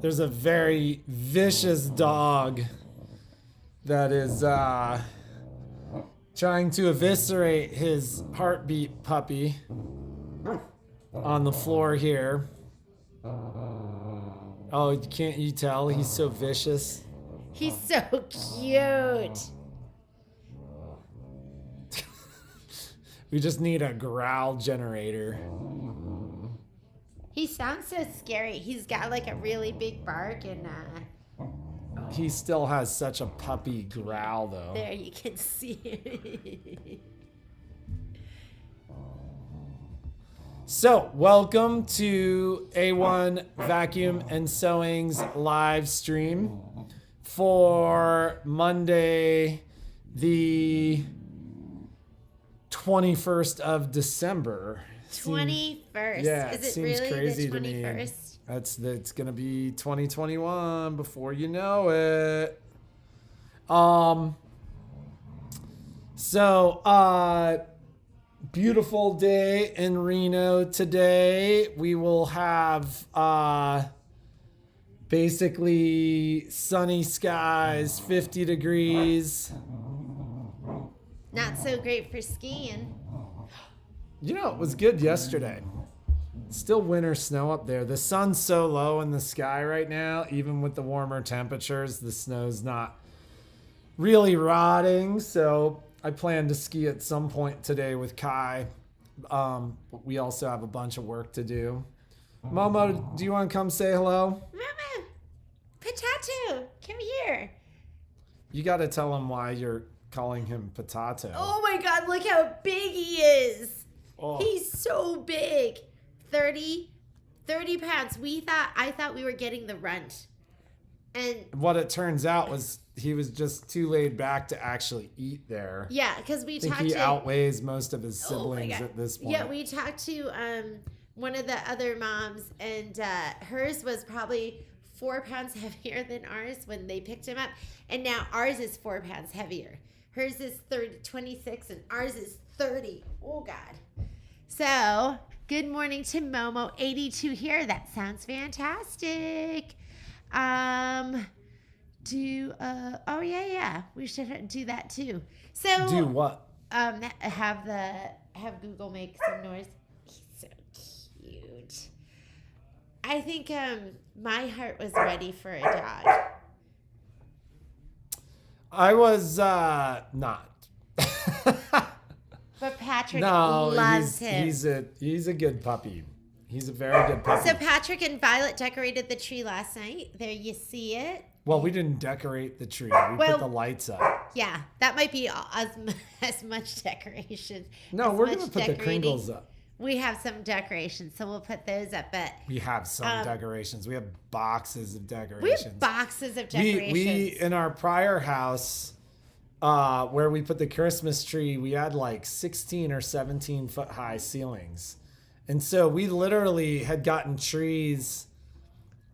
There's a very vicious dog that is trying to eviscerate his heartbeat puppy on the floor here. Oh, can't you tell? He's so vicious. He's so cute. We just need a growl generator. He sounds so scary. He's got like a really big bark and He still has such a puppy growl though. there you can see it. So, welcome to A1 Vacuum and Sewing's live stream for Monday, the 21st of December. 21st. Yeah, Is it seems really crazy the to me. 21st? It's gonna be 2021 before you know it. Beautiful day in Reno today. We will have basically sunny skies, 50 degrees. Not so great for skiing. You know, it was good yesterday. Still winter snow up there. The sun's so low in the sky right now, even with the warmer temperatures, the snow's not really rotting. So I plan to ski at some point today with Kai. But we also have a bunch of work to do. Momo, do you want to come say hello? Mama, Potato, come here. You got to tell him why you're calling him Potato. Oh my God, look how big he is. Oh. He's so big. 30 pounds. I thought we were getting the runt. And What it turns out was he was just too laid back to actually eat there. yeah, because we I think talked he to outweighs most of his Oh my siblings God. at this point. Yeah, we talked to one of the other moms, and hers was probably 4 pounds heavier than ours when they picked him up, and now ours is 4 pounds heavier. Hers is 26, and ours is 30. Oh God. So good morning to Momo 82 here. That sounds fantastic. Oh yeah. We should do that too. So Do what? Have Google make some noise. He's so cute. I think my heart was ready for a dog. I was not. But Patrick No, loves him. he's a good puppy. He's a very good puppy. So Patrick and Violet decorated the tree last night. There you see it. Well, we didn't decorate the tree. We put the lights up. Yeah, that might be as much decoration. No, as we're much gonna put the decorating. Kringles up. We have some decorations, so we'll put those up. But We have some decorations. We have boxes of we decorations. have boxes of decorations. We in our prior house, where we put the Christmas tree, we had like 16 or 17 foot high ceilings. And so we literally had gotten trees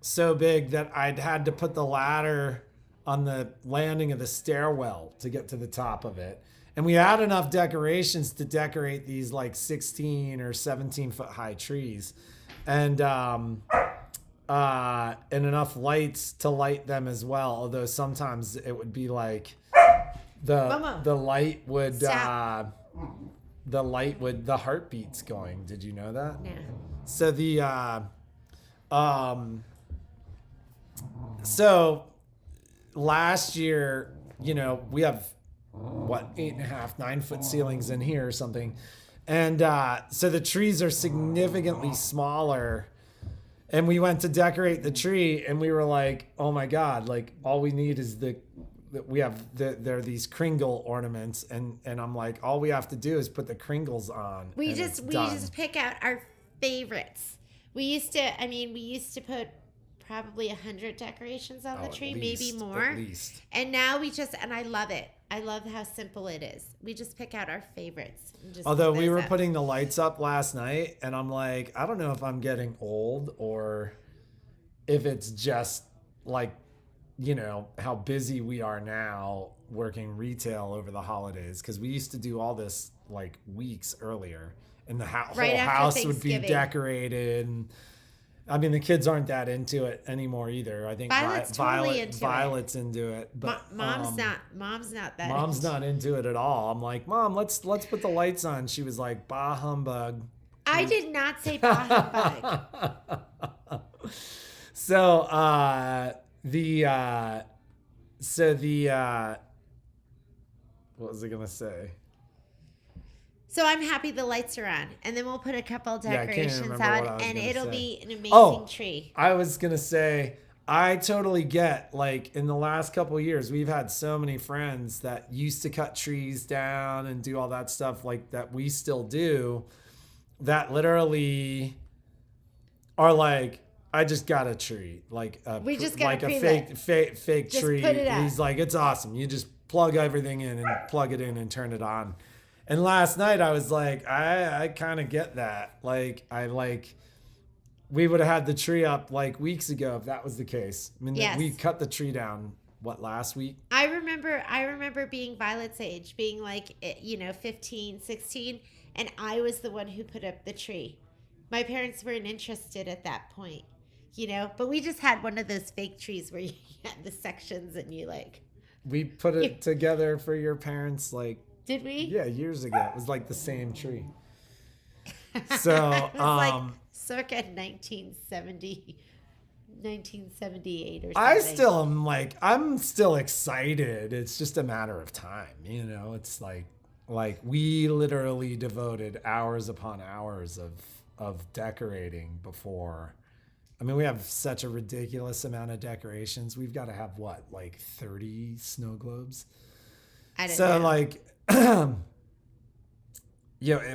so big that I'd had to put the ladder on the landing of the stairwell to get to the top of it. And we had enough decorations to decorate these like 16 or 17 foot high trees. And enough lights to light them as well. Although sometimes it would be like the light would the heartbeats going. Did you know that? Yeah. So so last year, we have 8.5, 9 foot ceilings in here or something. And so the trees are significantly smaller. And we went to decorate the tree and we were like, oh my God, like all we need is there are these Kringle ornaments, and I'm like, all we have to do is put the Kringles on. We just pick out our favorites. We used to put probably 100 decorations on the tree, maybe more. At least. And now and I love it. I love how simple it is. We just pick out our favorites. And just Although put we those were up. putting the lights up last night, and I'm like, I don't know if I'm getting old or if it's just like, how busy we are now working retail over the holidays. Because we used to do all this like weeks earlier, and the whole Right after house would be Thanksgiving. decorated. I mean, the kids aren't that into it anymore either. I think Violet's totally into it. Violet's into it, but Mom's not that Mom's into not into it at all. I'm like, Mom, let's put the lights on. She was like, bah humbug. I did not say bah humbug. So what was I gonna say? So I'm happy the lights are on, and then we'll put a couple decorations on, and it'll be an amazing tree. I was gonna say, I totally get, like, in the last couple of years, we've had so many friends that used to cut trees down and do all that stuff, like, that we still do, that literally are like, I just got a tree, like a fake just tree. Put it up. He's like, it's awesome. You just plug everything in and plug it in and turn it on. And last night I was like, I kind of get that. We would have had the tree up like weeks ago if that was the case. I mean, yes. We cut the tree down, last week? I remember being Violet's age, being like, 15, 16, and I was the one who put up the tree. My parents weren't interested at that point, but we just had one of those fake trees where you had the sections and you like. We put it together for your parents, like. Did we? Yeah, years ago. It was like the same tree. So, it was like circa 1978 or something. I still am like, I'm still excited. It's just a matter of time, It's like we literally devoted hours upon hours of decorating before. I mean, we have such a ridiculous amount of decorations. We've got to have 30 snow globes? I don't know. Like,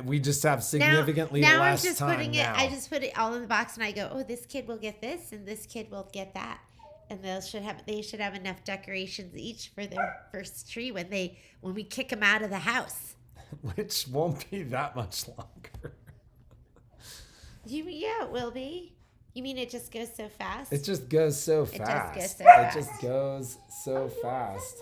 we just have significantly less time now. I just put it all in the box, and I go, oh, this kid will get this, and this kid will get that, and they should have enough decorations each for their first tree when we kick them out of the house, which won't be that much longer. Yeah, it will be. You mean it just goes so fast? It just goes so fast. It just goes so fast.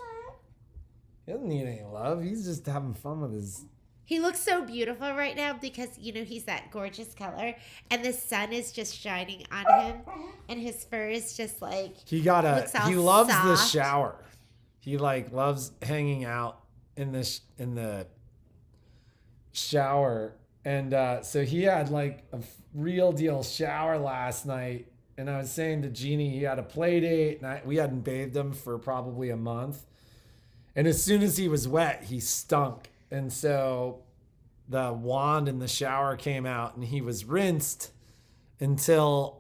He doesn't need any love. He's just having fun with his... He looks so beautiful right now because, he's that gorgeous color. And the sun is just shining on him. And his fur is just like... He loves soft. The shower. He loves hanging out in the shower. And so he had a real deal shower last night. And I was saying to Jeannie, he had a play date. And we hadn't bathed him for probably a month. And as soon as he was wet, he stunk. And so the wand in the shower came out and he was rinsed until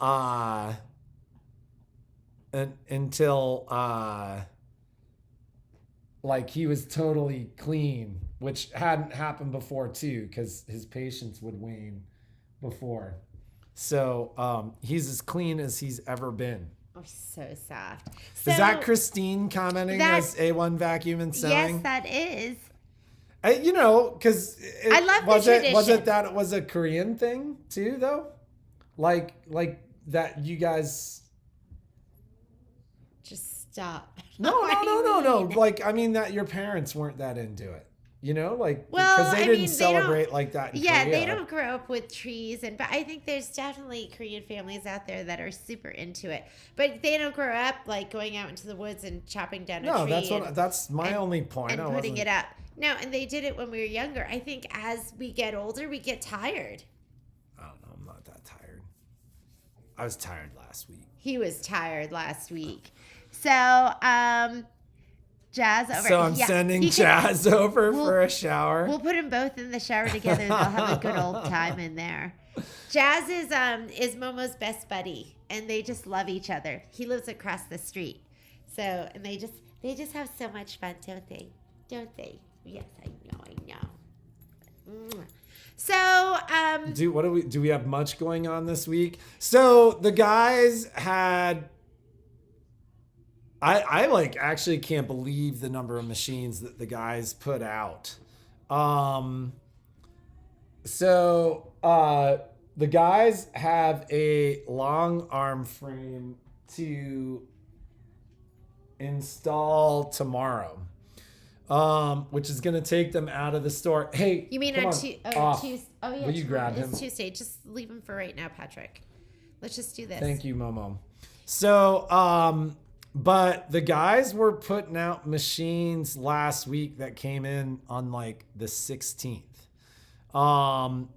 he was totally clean, which hadn't happened before too, because his patience would wane before. So he's as clean as he's ever been. Oh, so soft. So, is that Christine commenting as A1 Vacuum and Sewing? Yes, that is. Because I love the tradition. Was it that it was a Korean thing too, though? Like that you guys... Just stop. No. That your parents weren't that into it. Because they didn't celebrate like that in Korea. They don't grow up with trees, but I think there's definitely Korean families out there that are super into it. But they don't grow up going out into the woods and chopping down a tree. That's my only point. And putting it up. No, and they did it when we were younger. I think as we get older, we get tired. I don't know. I'm not that tired. I was tired last week. He was tired last week. So, Jazz over. So I'm sending Jazz over for a shower. We'll put them both in the shower together and they'll have a good old time in there. Jazz is Momo's best buddy and they just love each other. He lives across the street. So, and they just have so much fun, don't they? Don't they? Yes, I know. So, do we have much going on this week? So the guys had... I actually can't believe the number of machines that the guys put out. So the guys have a long arm frame to install tomorrow, which is going to take them out of the store. Hey, you mean on Tuesday? Oh yeah, will you grab him? It's Tuesday. Just leave him for right now, Patrick. Let's just do this. Thank you, Momo. So, but the guys were putting out machines last week that came in on like the 16th.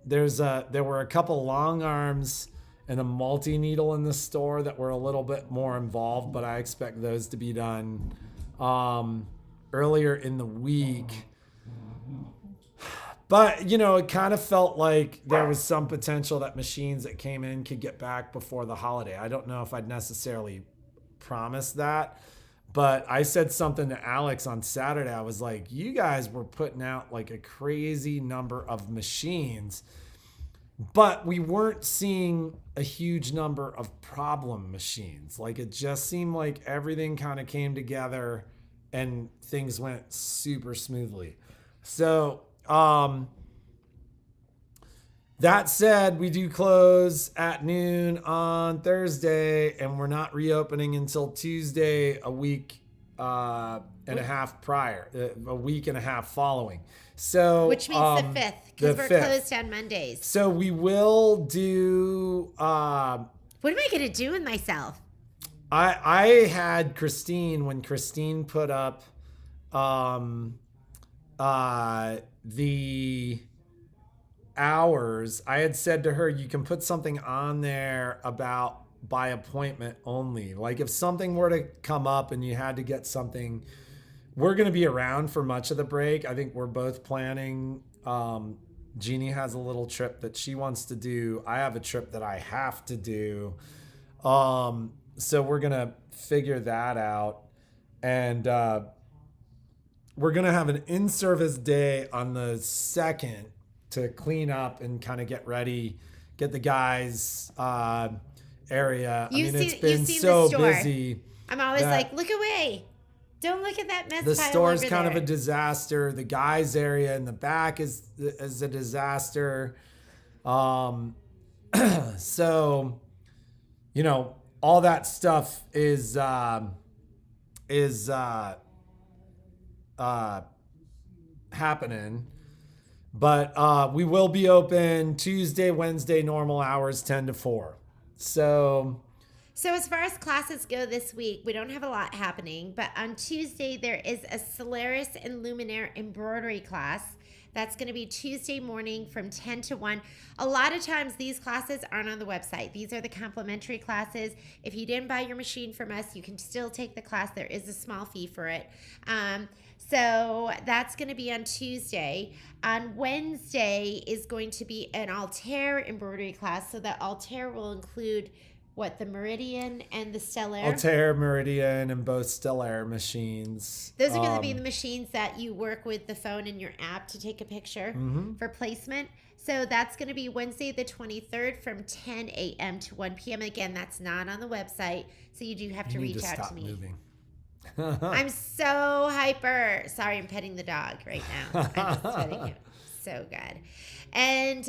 There were a couple long arms and a multi-needle in the store that were a little bit more involved, but I expect those to be done earlier in the week. But, you know, it kind of felt like there was some potential that machines that came in could get back before the holiday. I don't know if I'd necessarily promise that, but I said something to Alex on Saturday. I was like, you guys were putting out like a crazy number of machines, but we weren't seeing a huge number of problem machines. Like it just seemed like everything kind of came together and things went super smoothly. So, that said, we do close at noon on Thursday, and we're not reopening until Tuesday, a week and a half prior, a week and a half following. So, which means the 5th, because we're 5th. closed on Mondays. So we will do. What am I gonna do with myself? I had Christine when Christine put up the hours. I had said to her, you can put something on there about by appointment only. Like if something were to come up and you had to get something, we're going to be around for much of the break. I think we're both planning. Jeannie has a little trip that she wants to do. I have a trip that I have to do. So we're going to figure that out. And, we're going to have an in-service day on the 2nd to clean up and kind of get ready, get the guys' area. It's been so busy. I'm always like, look away. Don't look at that mess The pile store's over kind there. of a disaster. The guys' area in the back is a disaster. So, you know, all that stuff is happening, but we will be open Tuesday, Wednesday, normal hours, 10 to 4. So as far as classes go this week, we don't have a lot happening, but on Tuesday there is a Solaris and Luminaire embroidery class. That's going to be Tuesday morning from 10 to 1. A lot of times these classes aren't on the website. These are the complimentary classes. If you didn't buy your machine from us, you can still take the class. There is a small fee for it. So that's going to be on Tuesday. On Wednesday is going to be an Altair embroidery class. So that Altair will include the Meridian and the Stellaire. Altair, Meridian, and both Stellaire machines. Those are going to be the machines that you work with the phone in your app to take a picture for placement. So that's going to be Wednesday the 23rd from 10 a.m. to 1 p.m. Again, that's not on the website, so you do have to reach out to me. Moving. I'm so hyper. Sorry, I'm petting the dog right now. I'm just petting him. So good. And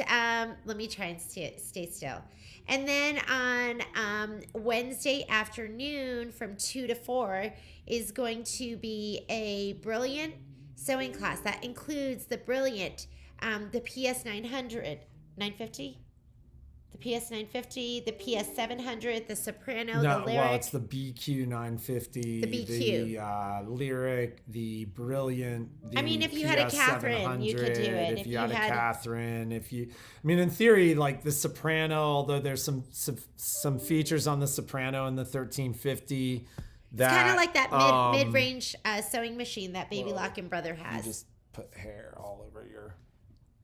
let me try and stay still. And then on Wednesday afternoon from 2 to 4 is going to be a Brilliant sewing class. That includes the Brilliant, the PS 900, 950? The PS 950, the PS 700, the Soprano, the Lyric. Well, it's the BQ 950, the BQ, the Lyric, the Brilliant. The if you had a Catherine, you could do it. If you had a Catherine, in theory, like the Soprano, although there's some features on the Soprano and the 1350. That, it's kind of like that mid-range sewing machine that Baby Lock and Brother has. You just put hair all over your.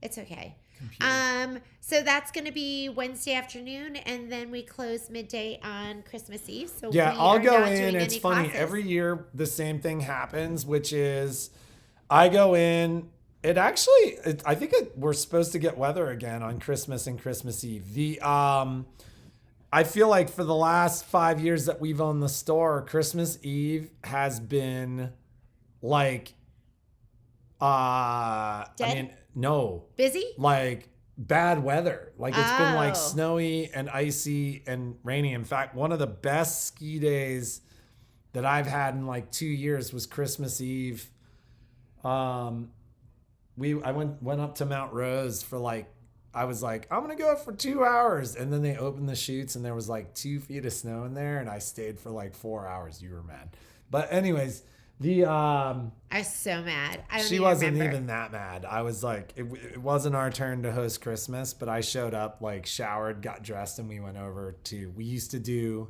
It's okay. Computer. So that's going to be Wednesday afternoon, and then we close midday on Christmas Eve. So yeah, I'll go in. It's funny. Classes. Every year, the same thing happens, which is I go in. I think we're supposed to get weather again on Christmas and Christmas Eve. I feel like for the last 5 years that we've owned the store, Christmas Eve has been like, Dead? No. Busy? Like bad weather. Like it's been like Oh. snowy and icy and rainy. In fact, one of the best ski days that I've had in like 2 years was Christmas Eve. I went up to Mount Rose for like I was like, I'm gonna go for 2 hours, and then they opened the chutes, and there was like 2 feet of snow in there, and I stayed for like 4 hours. You were mad, but anyways, the I was so mad. I don't she even wasn't remember. even that mad. I was like, it wasn't our turn to host Christmas, but I showed up, like showered, got dressed, and we went over to. We used to do.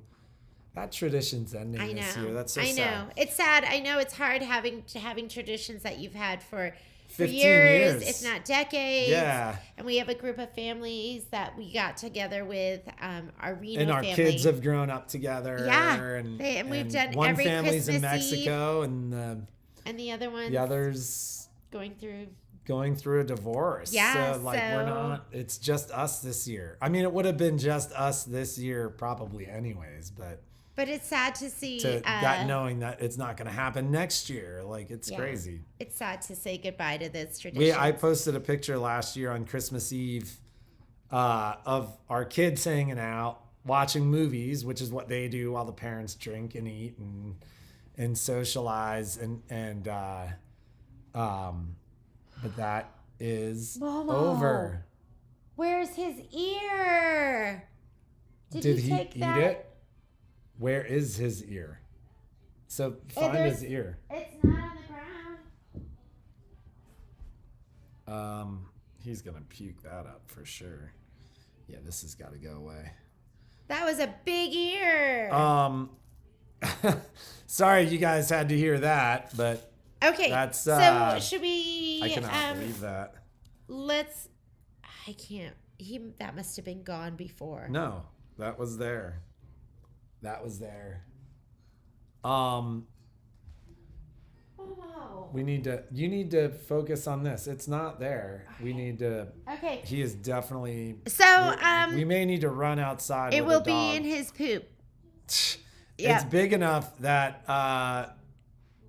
That tradition's ending I this know. year. That's so I know. sad. It's sad. I know it's hard having traditions that you've had for 15 years, years. if not decades. Yeah. And we have a group of families that we got together with our Reno And our family. kids have grown up together. Yeah. And, And we've done one every family's in Christmas Mexico, and and the other ones the others going through. going through a divorce. Yeah, So like we're so- not. It's just us this year. I mean, it would have been just us this year probably anyways, but. But it's sad to see That knowing that it's not going to happen next year, like it's yeah. crazy. It's sad to say goodbye to this tradition. I posted a picture last year on Christmas Eve of our kids hanging out, watching movies, which is what they do while the parents drink and eat and socialize but that is Momo. over. Where's his ear? Did he take eat that? it? Where is his ear? So find there's- his ear. It's not on the ground. He's gonna puke that up for sure. Yeah, this has got to go away. That was a big ear. Sorry you guys had to hear that, but okay. that's, so should we? I cannot believe that. Let's. I can't. That must have been gone before. No, that was there. That was there. Oh. You need to focus on this. It's not there. We need to. Okay. He is definitely. So we may need to run outside. it with will the be dog. in his poop. It's Yeah. big enough that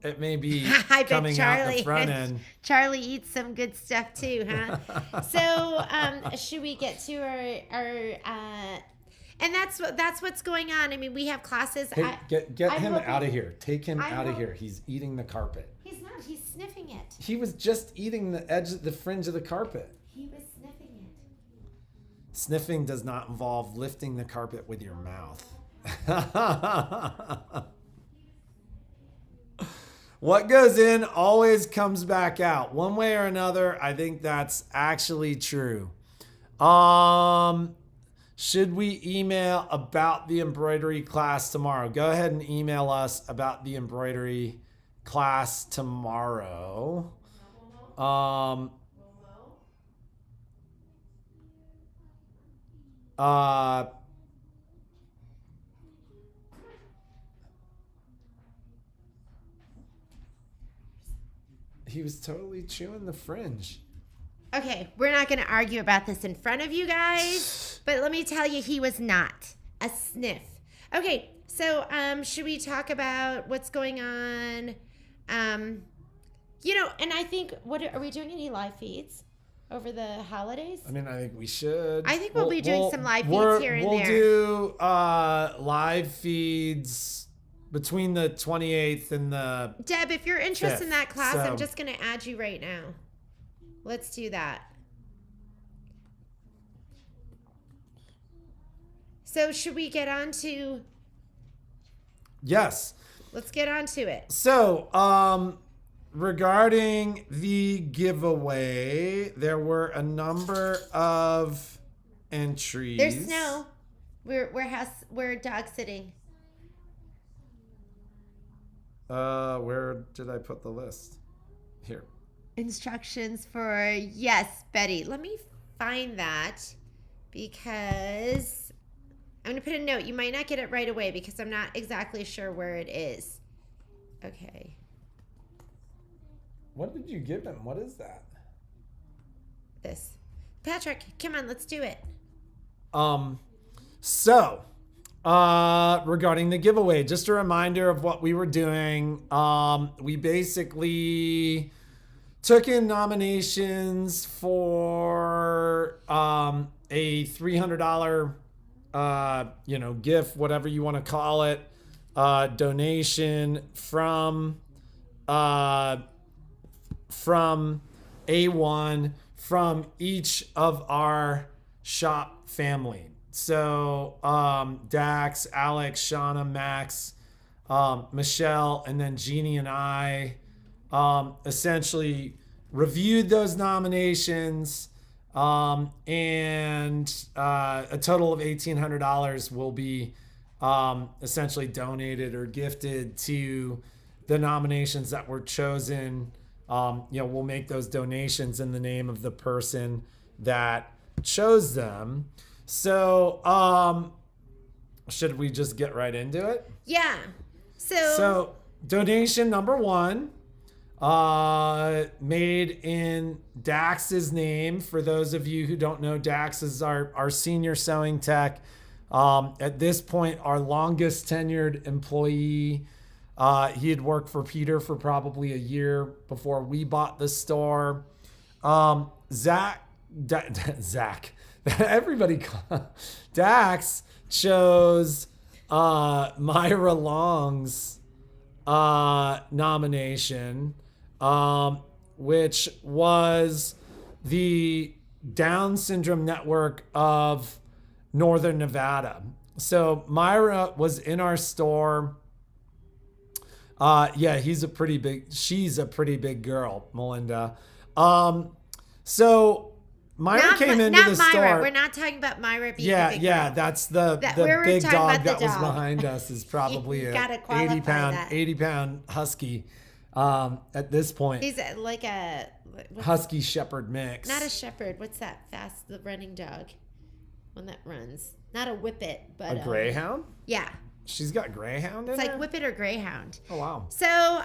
it may be I bet coming out the Charlie. front end. Charlie eats some good stuff too, huh? So should we get to our and that's what's going on. I mean, we have classes. Hey, get him hoping- out of here. Take him I'm out of hope- here. He's eating the carpet. He's not. He's sniffing it. He was just eating the edge, the fringe of the carpet. He was sniffing it. Sniffing does not involve lifting the carpet with your mouth. What goes in always comes back out. One way or another, I think that's actually true. Should we email about the embroidery class tomorrow? Go ahead and email us about the embroidery class tomorrow. He was totally chewing the fringe. Okay, we're not going to argue about this in front of you guys, but let me tell you, he was not a sniff. Okay, so should we talk about what's going on? And I think, are we doing any live feeds over the holidays? I mean, I think we should. I think we'll be doing some live feeds here and we'll there. do live feeds between the 28th and the... Deb, if you're interested in that class, So- I'm just going to add you right now. Let's do that. So should we get on to... Yes. Let's get on to it. So, regarding the giveaway, there were a number of entries. There's snow. We're dog sitting. Where did I put the list? Here. Instructions for yes, Betty. Let me find that because I'm gonna put a note. You might not get it right away because I'm not exactly sure where it is. Okay. What did you give him? What is that? This. Patrick, come on, let's do it. So, regarding the giveaway, just a reminder of what we were doing. We basically took in nominations for a $300 gift, whatever you want to call it, donation from A1 from each of our shop family. So Dax, Alex, Shauna, Max, Michelle, and then Jeannie and I essentially reviewed those nominations, and a total of $1,800 will be essentially donated or gifted to the nominations that were chosen. We'll make those donations in the name of the person that chose them. So, should we just get right into it? Yeah. So donation number one, made in Dax's name. For those of you who don't know, Dax is our senior sewing tech. At this point, our longest tenured employee. He had worked for Peter for probably a year before we bought the store. Zach, everybody, Dax chose Myra Long's nomination, which was the Down Syndrome Network of Northern Nevada. So Myra was in our store. She's a pretty big girl, Melinda. So Myra came into the store. We're not talking about Myra being a big girl. That's the big dog that was behind us is probably a 80-pound husky at this point. He's like a husky shepherd mix. Not a shepherd. What's that the running dog? One that runs. Not a whippet, but a greyhound? Yeah. She's got greyhound in It's her? like whippet or greyhound. Oh, wow. So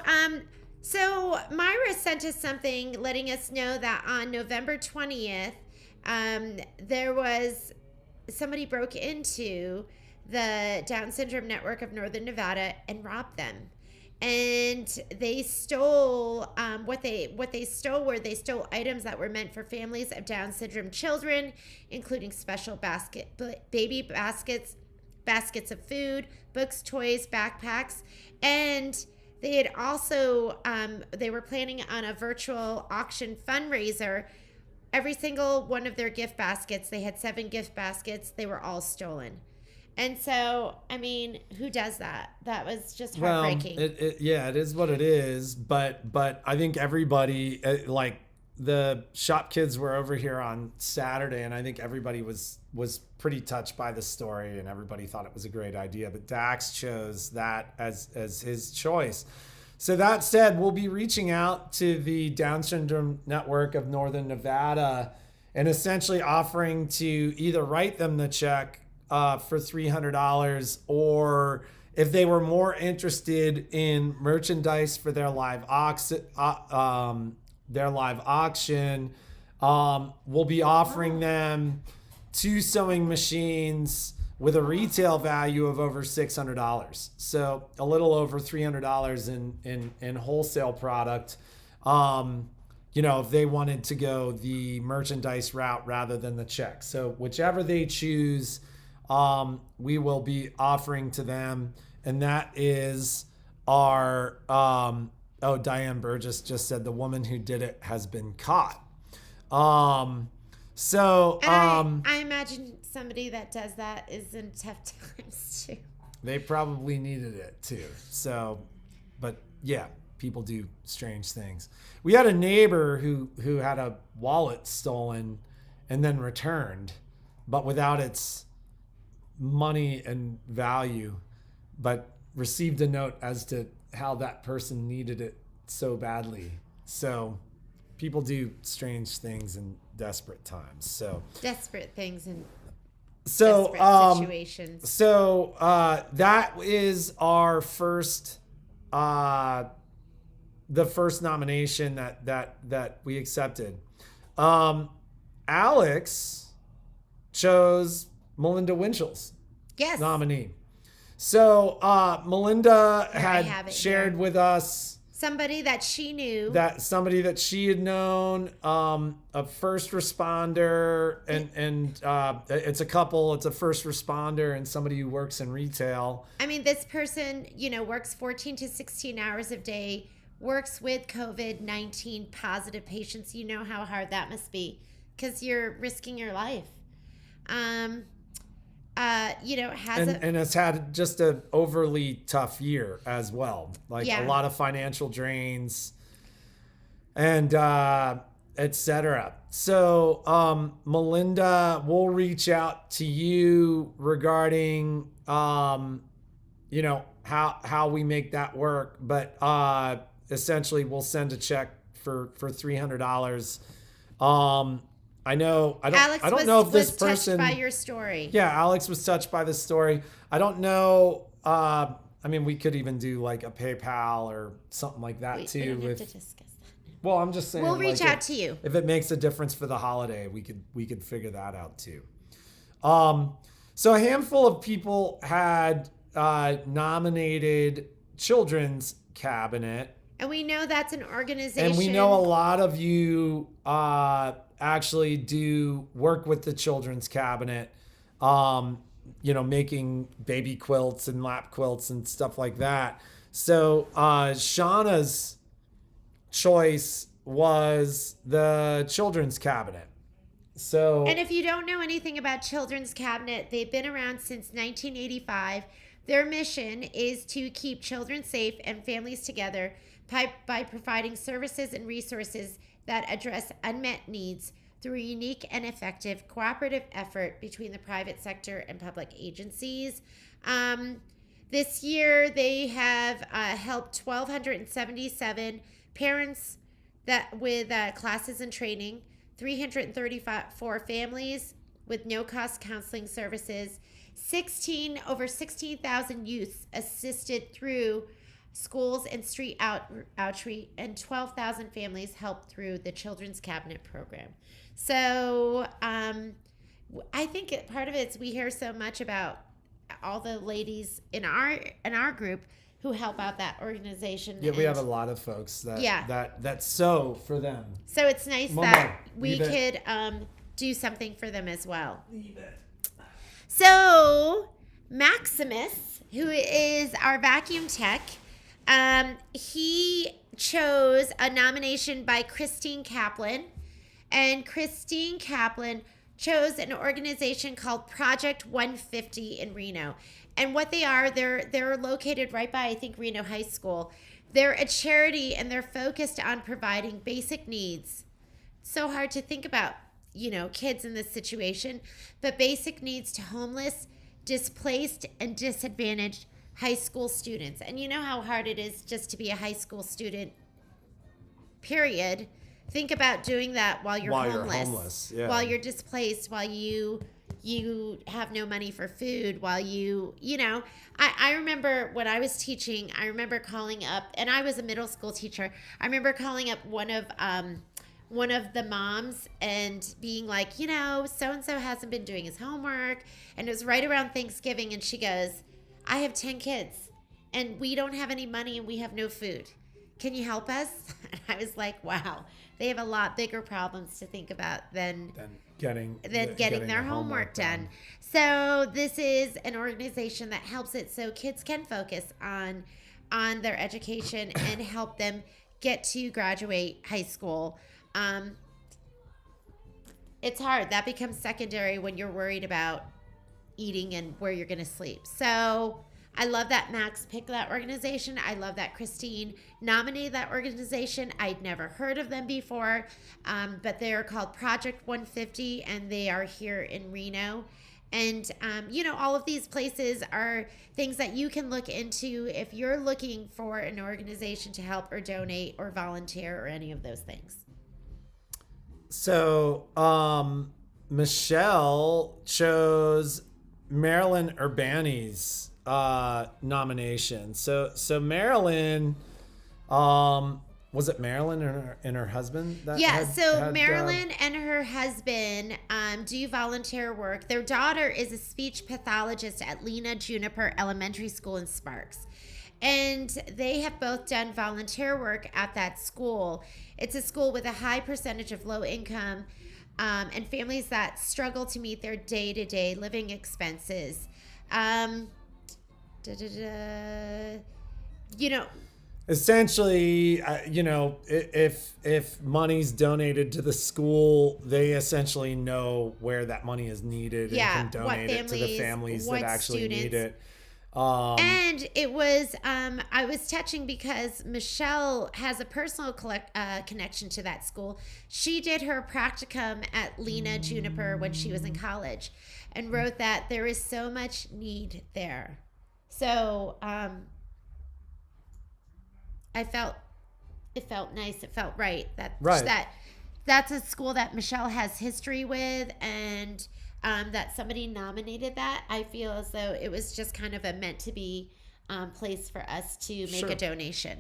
Myra sent us something letting us know that on November 20th, there was somebody broke into the Down Syndrome Network of Northern Nevada and robbed them. And they stole what they stole items that were meant for families of Down syndrome children, including special baby baskets of food, books, toys, backpacks, and they had also they were planning on a virtual auction fundraiser. Every single one of their gift baskets, they had 7 gift baskets, they were all stolen. And so, I mean, who does that? That was just heartbreaking. Well, it is what it is. But I think everybody, like the shop kids were over here on Saturday, and I think everybody was pretty touched by the story, and everybody thought it was a great idea. But Dax chose that as his choice. So that said, we'll be reaching out to the Down Syndrome Network of Northern Nevada and essentially offering to either write them the check for $300, or if they were more interested in merchandise for their live auction, we'll be offering them 2 sewing machines with a retail value of over $600. So a little over $300 in wholesale product. If they wanted to go the merchandise route rather than the check. So whichever they choose, we will be offering to them. And that is our, Diane Burgess just said the woman who did it has been caught. I imagine somebody that does that is in tough times too. They probably needed it too. So, but yeah, people do strange things. We had a neighbor who had a wallet stolen and then returned, but without its money and value, but received a note as to how that person needed it so badly. So people do strange things in desperate times. So desperate things and desperate situations. So that is our first the first nomination that we accepted. Alex chose Melinda Winchell's nominee. So Melinda had shared with us somebody that she knew, somebody that she had known, a first responder, and it's a couple. It's a first responder and somebody who works in retail. I mean, this person, works 14 to 16 hours a day, works with COVID-19 positive patients. You know how hard that must be because you're risking your life. Has and it's had just an overly tough year as well. Like a lot of financial drains and etc. So Melinda, we'll reach out to you regarding how we make that work, but essentially we'll send a check for $300. I don't know if this person touched by your story. Yeah, Alex was touched by this story. I don't know. We could even do like a PayPal or something like that too. We don't have to discuss that. Well, I'm just saying. We'll reach out to you. If it makes a difference for the holiday, we could figure that out too. So a handful of people had nominated Children's Cabinet. And we know that's an organization. And we know a lot of you actually do work with the Children's Cabinet, making baby quilts and lap quilts and stuff like that. So Shauna's choice was the Children's Cabinet. And if you don't know anything about Children's Cabinet, they've been around since 1985. Their mission is to keep children safe and families together by providing services and resources that address unmet needs through a unique and effective cooperative effort between the private sector and public agencies. This year, they have helped 1,277 parents with classes and training, 334 families with no-cost counseling services, over 16,000 youths assisted through schools and street outreach, and 12,000 families helped through the Children's Cabinet program. So I think part of it is we hear so much about all the ladies in our group who help out that organization. Yeah, we have a lot of folks that sew for them. So it's nice that we could do something for them as well. Leave it. So Maximus, who is our vacuum tech, he chose a nomination by Christine Kaplan, and Christine Kaplan chose an organization called Project 150 in Reno. And what they are, they're located right by, I think, Reno High School. They're a charity, and they're focused on providing basic needs. It's so hard to think about, kids in this situation, but basic needs to homeless, displaced, and disadvantaged high school students. And you know how hard it is just to be a high school student, period. Think about doing that while you're homeless, yeah. While you're displaced, while you have no money for food, while I remember when I was teaching, I remember calling up, and I was a middle school teacher. I remember calling up one of the moms and being like, so-and-so hasn't been doing his homework. And it was right around Thanksgiving. And she goes, I have 10 kids and we don't have any money and we have no food. Can you help us? And I was like, wow, they have a lot bigger problems to think about than getting their homework done. So this is an organization that helps it so kids can focus on their education and help them get to graduate high school. It's hard. That becomes secondary when you're worried about eating and where you're going to sleep. So I love that Max picked that organization. I love that Christine nominated that organization. I'd never heard of them before, but they are called Project 150, and they are here in Reno. And, all of these places are things that you can look into if you're looking for an organization to help or donate or volunteer or any of those things. So, Michelle chose Marilyn Urbani's nomination. So Marilyn, was it Marilyn and her husband? Marilyn and her husband do volunteer work. Their daughter is a speech pathologist at Lena Juniper Elementary School in Sparks. And they have both done volunteer work at that school. It's a school with a high percentage of low income and families that struggle to meet their day-to-day living expenses. essentially, if money's donated to the school, they essentially know where that money is needed and can donate it to the families that actually need it. And it was, I was touching because Michelle has a personal connection to that school. She did her practicum at Lena Juniper when she was in college and wrote that there is so much need there. So it felt nice. It felt right. That's a school that Michelle has history with, and that somebody nominated that. I feel as though it was just kind of a meant to be place for us to make a donation.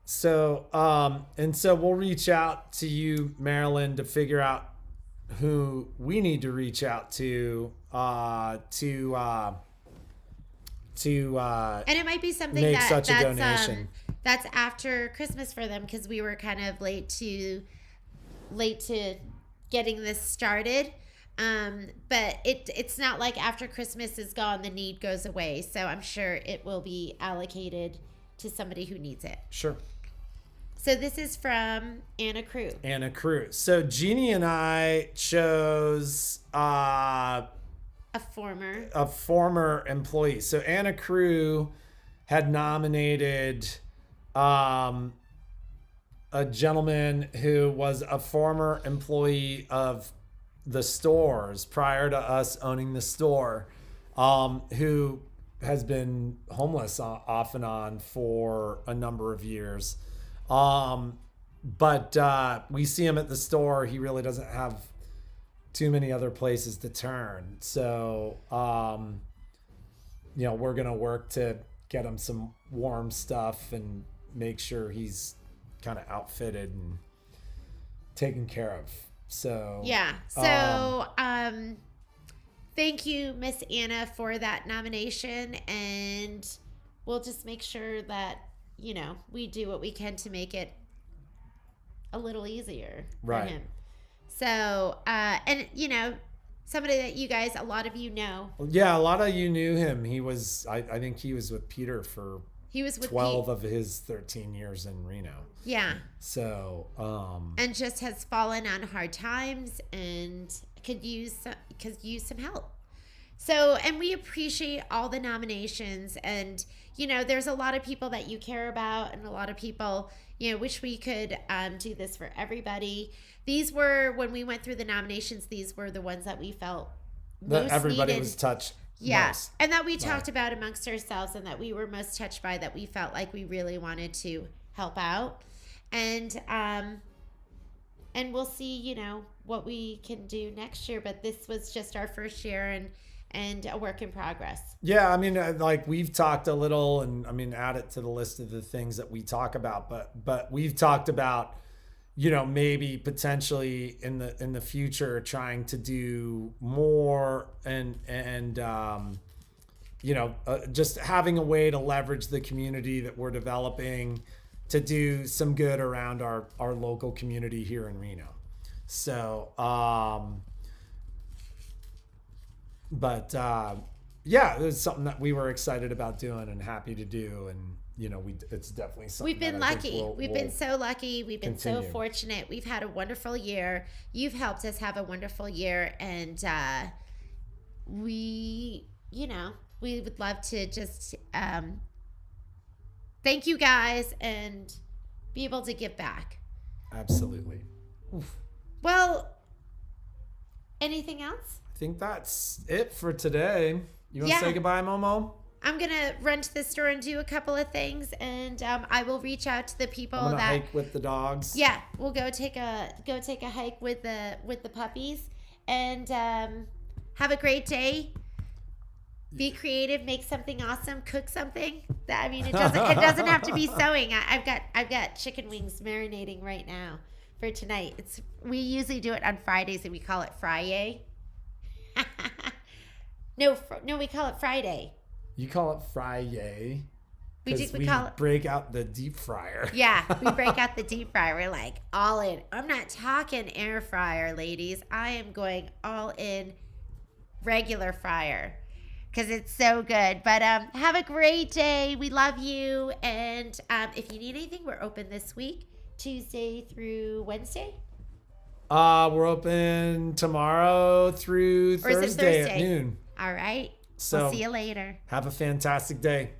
So, so we'll reach out to you, Marilyn, to figure out who we need to reach out to and it might be something make such a donation. That's after Christmas for them, because we were kind of late to getting this started. But it's not like after Christmas is gone, the need goes away. So I'm sure it will be allocated to somebody who needs it. Sure. So this is from Anna Crew. Anna Crew. So Jeannie and I chose a former employee. So Anna Crew had nominated a gentleman who was a former employee of the stores prior to us owning the store, who has been homeless off and on for a number of years. But we see him at the store. He really doesn't have too many other places to turn. So, we're going to work to get him some warm stuff and make sure he's kind of outfitted and taken care of. So, yeah. So, thank you, Miss Anna, for that nomination. And we'll just make sure that, we do what we can to make it a little easier for him. So, and somebody that you guys, a lot of you know. Yeah, a lot of you knew him. He was, I think he was with Peter for 12 of his 13 years in Reno. Yeah. So, and just has fallen on hard times and could use some help. So, and we appreciate all the nominations, and there's a lot of people that you care about, and a lot of people, wish we could do this for everybody. These were, when we went through the nominations, these were the ones that we felt most everybody needed. Was touched. Yeah. Most. And that we talked about amongst ourselves, and that we were most touched by, that we felt like we really wanted to help out. And we'll see, what we can do next year. But this was just our first year and a work in progress. Yeah. I mean, we've talked a little, and add it to the list of the things that we talk about, but we've talked about, maybe potentially in the future trying to do more and just having a way to leverage the community that we're developing to do some good around our local community here in Reno. So, it was something that we were excited about doing and happy to do. And, it's definitely something we've been lucky. We've been so lucky. We've been so fortunate. We've had a wonderful year. You've helped us have a wonderful year. And, we would love to just, thank you guys and be able to give back. Absolutely. Oof. Well, anything else? I think that's it for today. You want to say goodbye, Momo? I'm going to run to the store and do a couple of things, and I will reach out to the people that hike with the dogs. Yeah, we'll go take a hike with the puppies, and have a great day. Be creative, make something awesome, cook something. It doesn't have to be sewing. I've got chicken wings marinating right now for tonight. We usually do it on Fridays, and we call it Friday. No, we call it Friday. You call it Friday. We break out the deep fryer. Yeah, we break out the deep fryer. We're like all in. I'm not talking air fryer, ladies. I am going all in regular fryer. because it's so good. But have a great day. We love you. And if you need anything, we're open this week, Tuesday through Wednesday. We're open tomorrow through Or is it Thursday at Thursday? noon. All right. So We'll see you later. have a fantastic day.